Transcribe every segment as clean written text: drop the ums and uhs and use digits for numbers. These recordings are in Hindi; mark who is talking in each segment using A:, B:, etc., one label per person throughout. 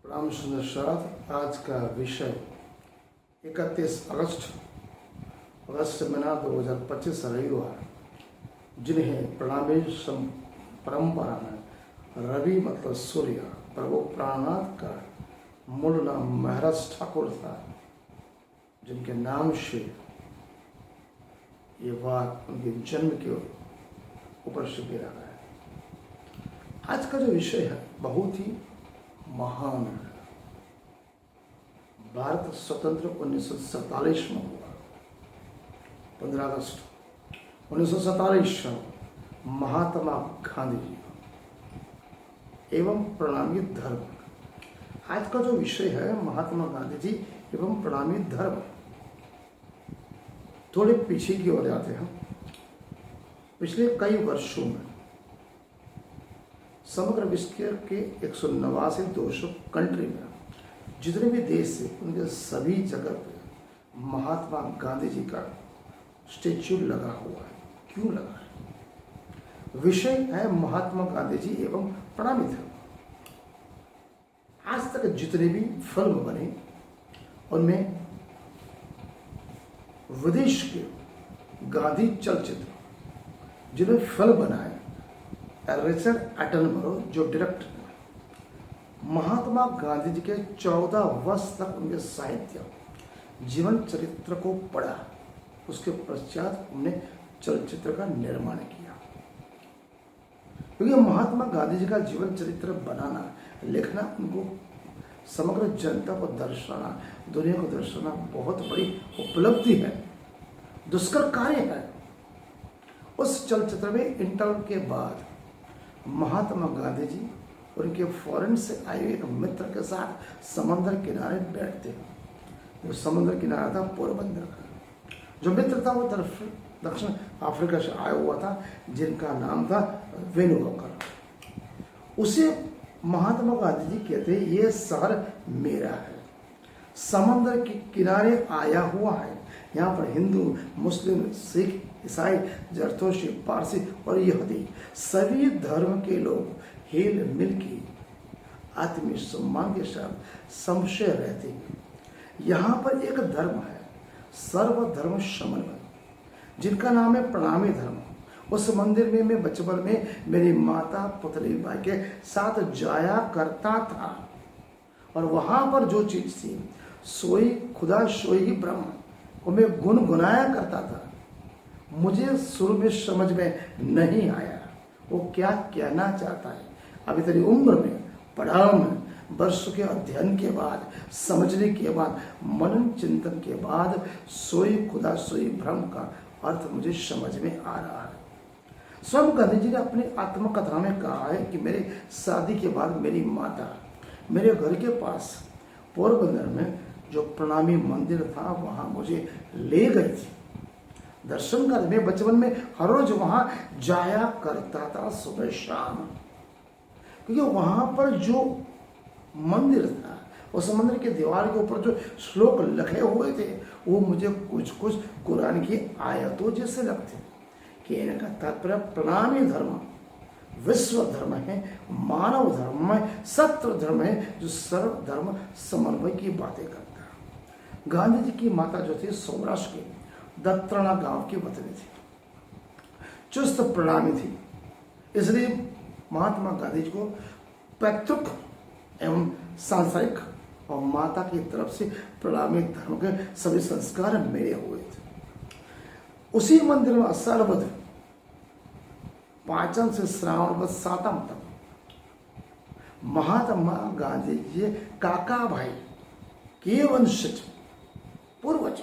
A: प्रणाम सुंदर साथ। आज का विषय 31 अगस्त महीना 2025 रविवार, जिन्हें प्रणामी परंपरा में रवि मतलब सूर्य प्रभु प्राणनाथ का मूल नाम महाराज ठाकुर था, जिनके नाम से ये बात उनके जन्म के ऊपर से गिरा है। आज का जो विषय है बहुत ही महान है। भारत स्वतंत्र 1947 में हुआ। 15 अगस्त 1947 महात्मा गांधी जी एवं प्रणामी धर्म। आज का जो विषय है महात्मा गांधी जी एवं प्रणामी धर्म। थोड़े पीछे की ओर जाते हैं। पिछले कई वर्षों में समग्र विश्व के 189 कंट्री में जितने भी देश थे उनके सभी जगह पे महात्मा गांधी जी का स्टेच्यू लगा हुआ है। क्यों लगा है? विषय है महात्मा गांधी जी एवं प्रणामी धर्म। आज तक जितने भी फिल्म बने उनमें विदेश के गांधी चलचित्र जिन्हें फिल्म बनाए रिचर्ड एटनबरो जो डायरेक्टर, महात्मा गांधी जी के 14 वर्ष तक उनके साहित्य जीवन चरित्र को पढ़ा। उसके पश्चात उन्होंने चलचित्र का निर्माण किया। क्योंकि महात्मा गांधी जी का जीवन चरित्र बनाना, लिखना, उनको समग्र जनता को दर्शाना, दुनिया को दर्शाना बहुत बड़ी उपलब्धि है, दुष्कर कार्य है। उस चलचित्र में इंटरवल के बाद महात्मा गांधी जी उनके फॉरेन से आए हुए एक मित्र के साथ समंदर किनारे बैठते हैं। जो समुद्र किनारा था पोरबंदर का। जो मित्र था वो दक्षिण अफ्रीका से आया हुआ था, जिनका नाम था वेणुगोपाल। उसे महात्मा गांधी जी कहते ये शहर मेरा है, समंदर के किनारे आया हुआ है। यहाँ पर हिंदू, मुस्लिम, सिख, ईसाई, जरथोशी, पारसी और यहूदी सभी धर्म के लोग हिल मिल के आत्मीय सम्मान के साथ संशय रहते हैं। यहाँ पर एक धर्म है सर्वधर्म समन्वय, जिनका नाम है प्रणामी धर्म। उस मंदिर में मैं बचपन में मेरी माता पुतली बाई के साथ जाया करता था और वहां पर जो चीज थी सोई खुदा सोई ही ब्रह्म को मैं गुनगुनाया करता था। मुझे शुरू में समझ में नहीं आया वो क्या कहना चाहता है। अभी तेरी उम्र में, पढ़ाओ में, वर्षों के अध्ययन के बाद, समझने के बाद, मनन चिंतन के बाद सोई खुदा सोई ब्रह्म का अर्थ मुझे समझ में आ रहा है। स्वयं गांधी जी ने अपनी आत्मकथा में कहा है कि मेरे शादी के बाद मेरी माता मेरे घर के पास पोरबंदर में जो प्रणामी मंदिर था वहां मुझे ले गई थी दर्शन करने। मैं बचपन में हर रोज वहां जाया करता था सुबह शाम, क्योंकि वहां पर जो मंदिर था उस मंदिर के दीवार के ऊपर जो श्लोक लिखे हुए थे वो मुझे कुछ कुछ कुरान की आयतों जैसे लगते। कहने का तात्पर्य प्रणामी धर्म विश्व धर्म है, मानव धर्म है, सत्य धर्म है, जो सर्व धर्म समन्वय की बातें करता है। गांधी जी की माता जो थी सौराष्ट्र के दत्तरणा गांव की वतनी थी, चुस्त प्रणामी थी। इसलिए महात्मा गांधी जी को पैतृक एवं सांसारिक और माता की तरफ से प्रणामी धर्म के सभी संस्कार मिले हुए थे। उसी मंदिर में सालबद्ध पाचन से श्रावण वध सातम तक महात्मा गांधी जी काका भाई के वंशज पूर्वज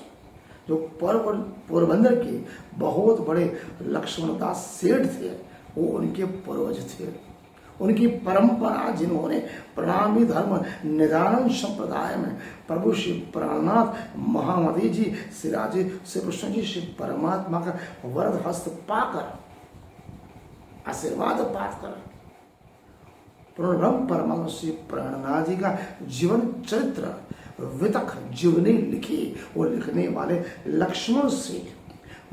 A: जो पोरबंदर के बहुत बड़े लक्ष्मण दास सेठ थे वो उनके पूर्वज थे। उनकी परंपरा जिन्होंने प्रणामी धर्म निदान संप्रदाय में प्रभु श्री प्राणनाथ महामती जी श्री कृष्ण जी श्री परमात्मा का वरद हस्त पाकर आशीर्वाद पाकर ब्रह्म परमात्मा श्री प्राणनाथ जी का जीवन चरित्र वितक जीवनी लिखी। वो लिखने वाले लक्ष्मण सिंह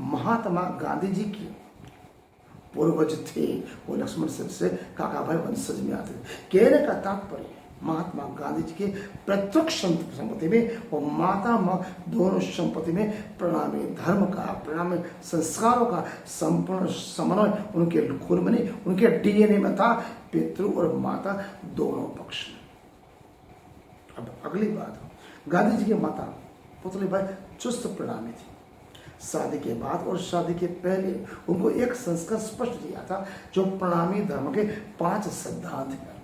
A: महात्मा गांधी जी की पूर्वज थे। वो लक्ष्मण सिंह से काका भाई वंशज में आते थे। कहने का तात्पर्य महात्मा गांधी जी के प्रत्यक्ष संपत्ति में और माता दोनों संपत्ति में प्रणामी धर्म का, प्रणामी संस्कारों का संपूर्ण समन्वय उनके खून में, उनके डीएनए में था, पितृ और माता दोनों पक्ष में। अब अगली बात, गांधी जी की माता पुतलीबाई चुस्त प्रणामी थी। शादी के बाद और शादी के पहले उनको एक संस्कार स्पष्ट दिया था जो प्रणामी धर्म के 5 सिद्धांत हैं।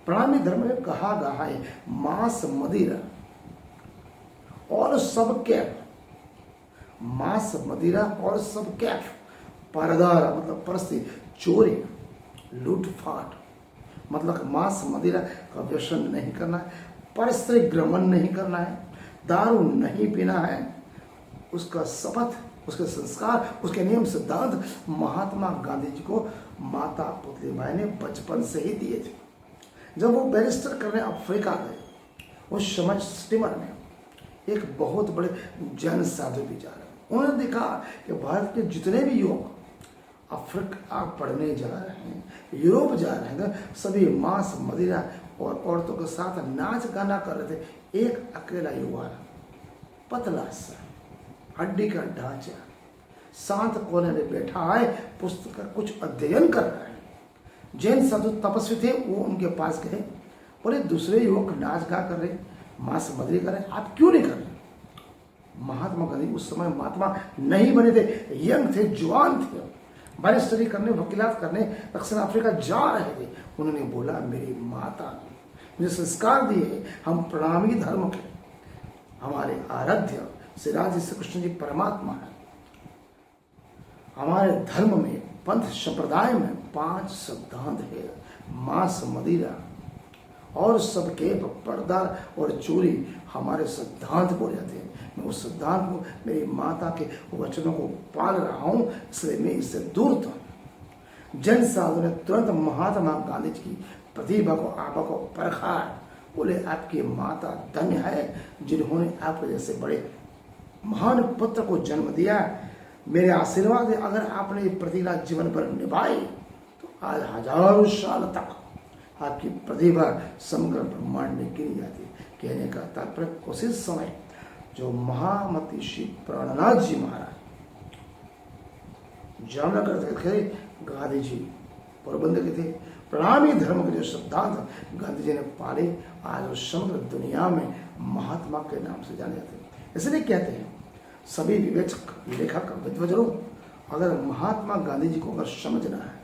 A: प्रणामी धर्म में कहा गया है मांस मदिरा और सब कैफ, मांस मदिरा और सब कैफ, परदारा मतलब परस्ती, चोरी, लूटफाट मतलब मांस मदिरा का व्यसन नहीं करना है, परस्त्री ग्रमण नहीं करना है, दारू नहीं पीना है। उसका शपथ, उसके संस्कार, उसके नियम सिद्धांत महात्मा गांधी जी को माता पुतलीबाई ने बचपन से ही दिए थे। जब वो बैरिस्टर करने अफ्रीका गए, उस समय स्टीमर में एक बहुत बड़े जैन साधु भी जा रहे। उन्होंने देखा कि भारत के जितने भी युवक अफ्रीका पढ़ने जा रहे हैं, यूरोप जा रहे हैं, सभी मांस मदिरा और औरतों के साथ नाच गाना कर रहे थे। एक अकेला युवा पतला सा, हड्डी का ढांचा, शांत कोने में बैठा है, पुस्तक का कुछ अध्ययन कर रहा है। जैन साधु तपस्वी थे, वो उनके पास गए, बोले दूसरे युवक नाच गा कर रहे, मांस मदिरा कर रहे, आप क्यों नहीं कर रहे? महात्मा गांधी उस समय महात्मा नहीं बने थे, यंग थे, जवान थे, बैरिस्टरी करने, वकीलात करने दक्षिण अफ्रीका जा रहे थे। उन्होंने बोला मेरी माता ने मुझे संस्कार दिए, हम प्रणामी धर्म के, हमारे आराध्य श्री राधे श्री कृष्ण जी परमात्मा है। हमारे धर्म में, पंथ संप्रदाय में 5 सिद्धांत है, मांस मदिरा और सबके पर्दा और चोरी हमारे सिद्धांत बोले जाते हैं। मैं उस सिद्धांत को, मेरी माता के वचनों को पाल रहा हूं, इसलिए मैं इससे दूर था। जैन साधु ने तुरंत महात्मा गांधी जी की प्रतिभा को, आभा को परखा। बोले आपकी माता धन्य है जिन्होंने आपके जैसे बड़े महान पुत्र को जन्म दिया। मेरे आशीर्वाद है, अगर आपने ये प्रतिभा जीवन पर निभाई तो आज हजारों साल तक आपकी प्रतिभा समग्र ब्रह्मांड में गिनी जाती। कहने का तात्पर्य उसी समय जो महामती श्री प्राणनाथ जी महाराज जामनगर थे, गांधी जी पोरबंदर के थे, प्रणामी धर्म के जो सिद्धांत गांधी जी ने पाले, आज वो समग्र दुनिया में महात्मा के नाम से जाने जाते हैं। इसलिए कहते हैं सभी विवेचक, लेखक, विद्वजनों, अगर महात्मा गांधी जी को अगर समझना है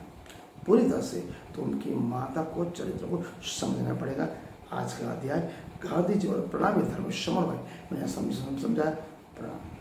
A: पूरी तरह से तो उनकी माता को, चरित्र को समझना पड़ेगा। आज का अध्याय गांधी जी और प्रणामी धर्म समन्वय मैंने समझाया। प्रणाम।